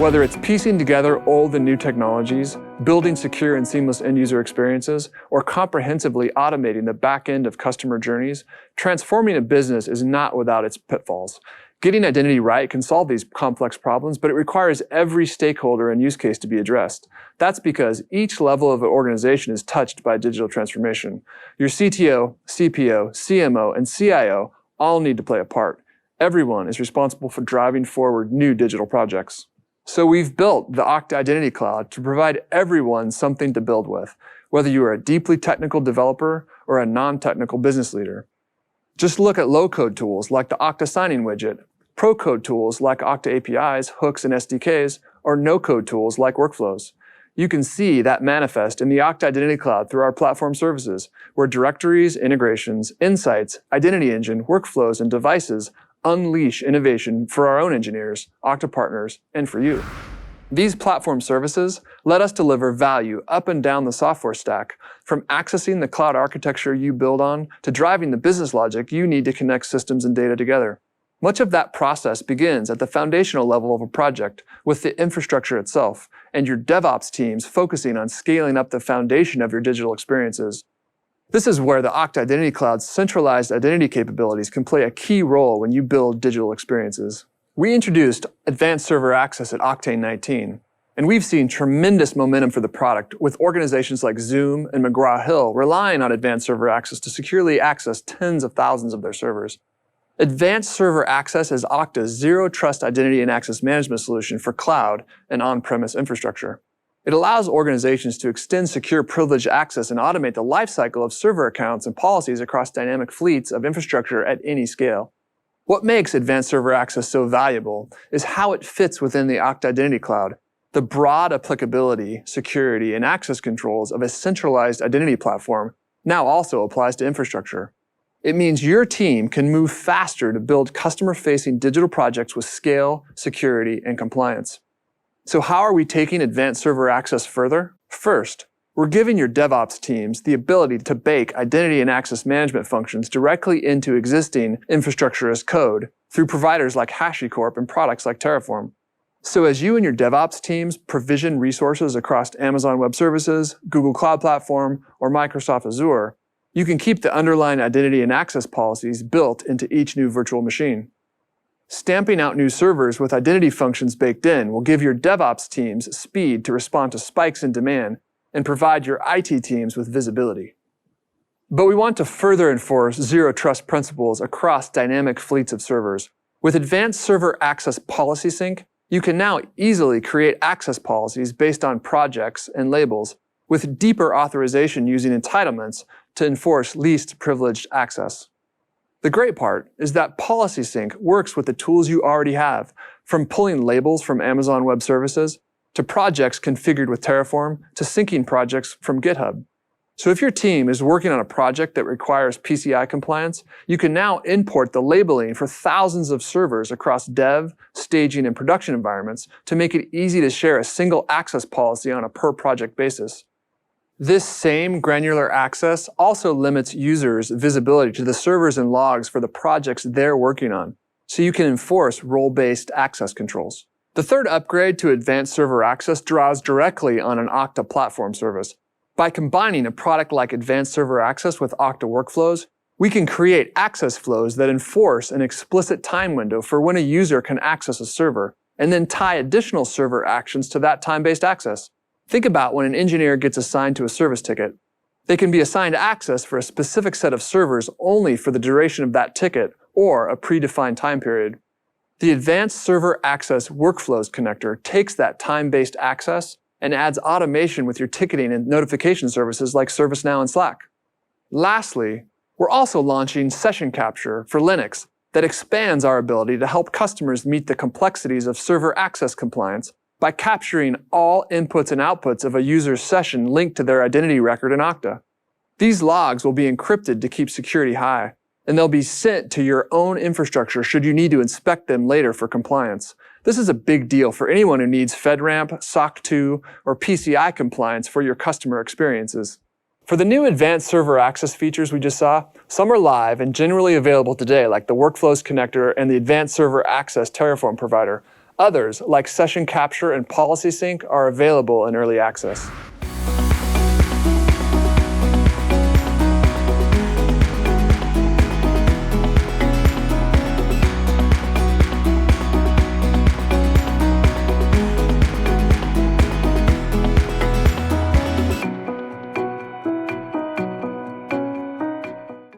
Whether it's piecing together old and new technologies, building secure and seamless end-user experiences, or comprehensively automating the back end of customer journeys, transforming a business is not without its pitfalls. Getting identity right can solve these complex problems, but it requires every stakeholder and use case to be addressed. That's because each level of an organization is touched by digital transformation. Your CTO, CPO, CMO, and CIO all need to play a part. Everyone is responsible for driving forward new digital projects. So we've built the Okta Identity Cloud to provide everyone something to build with, whether you are a deeply technical developer or a non-technical business leader. Just look at low-code tools like the Okta signing widget, pro-code tools like Okta APIs, hooks, and SDKs, or no-code tools like workflows. You can see that manifest in the Okta Identity Cloud through our platform services, where directories, integrations, insights, identity engine, workflows, and devices unleash innovation for our own engineers, Okta partners, and for you. These platform services let us deliver value up and down the software stack, from accessing the cloud architecture you build on to driving the business logic you need to connect systems and data together. Much of that process begins at the foundational level of a project with the infrastructure itself and your DevOps teams focusing on scaling up the foundation of your digital experiences. This is where the Okta Identity Cloud's centralized identity capabilities can play a key role when you build digital experiences. We introduced Advanced Server Access at Octane 19, and we've seen tremendous momentum for the product with organizations like Zoom and McGraw-Hill relying on Advanced Server Access to securely access tens of thousands of their servers. Advanced Server Access is Okta's zero-trust identity and access management solution for cloud and on-premise infrastructure. It allows organizations to extend secure privileged access and automate the lifecycle of server accounts and policies across dynamic fleets of infrastructure at any scale. What makes Advanced Server Access so valuable is how it fits within the Okta Identity Cloud. The broad applicability, security, and access controls of a centralized identity platform now also applies to infrastructure. It means your team can move faster to build customer-facing digital projects with scale, security, and compliance. So how are we taking Advanced Server Access further? First, we're giving your DevOps teams the ability to bake identity and access management functions directly into existing infrastructure as code through providers like HashiCorp and products like Terraform. So as you and your DevOps teams provision resources across Amazon Web Services, Google Cloud Platform, or Microsoft Azure, you can keep the underlying identity and access policies built into each new virtual machine. Stamping out new servers with identity functions baked in will give your DevOps teams speed to respond to spikes in demand and provide your IT teams with visibility. But we want to further enforce zero-trust principles across dynamic fleets of servers. With Advanced Server Access Policy Sync, you can now easily create access policies based on projects and labels, with deeper authorization using entitlements to enforce least privileged access. The great part is that Policy Sync works with the tools you already have, from pulling labels from Amazon Web Services, to projects configured with Terraform, to syncing projects from GitHub. So if your team is working on a project that requires PCI compliance, you can now import the labeling for thousands of servers across dev, staging, and production environments to make it easy to share a single access policy on a per-project basis. This same granular access also limits users' visibility to the servers and logs for the projects they're working on, so you can enforce role-based access controls. The third upgrade to Advanced Server Access draws directly on an Okta platform service. By combining a product like Advanced Server Access with Okta workflows, we can create access flows that enforce an explicit time window for when a user can access a server, and then tie additional server actions to that time-based access. Think about when an engineer gets assigned to a service ticket. They can be assigned access for a specific set of servers only for the duration of that ticket or a predefined time period. The Advanced Server Access Workflows connector takes that time-based access and adds automation with your ticketing and notification services like ServiceNow and Slack. Lastly, we're also launching Session Capture for Linux that expands our ability to help customers meet the complexities of server access compliance by capturing all inputs and outputs of a user's session linked to their identity record in Okta. These logs will be encrypted to keep security high, and they'll be sent to your own infrastructure should you need to inspect them later for compliance. This is a big deal for anyone who needs FedRAMP, SOC 2, or PCI compliance for your customer experiences. For the new Advanced Server Access features we just saw, some are live and generally available today, like the Workflows connector and the Advanced Server Access Terraform provider. Others, like session capture and policy sync, are available in early access.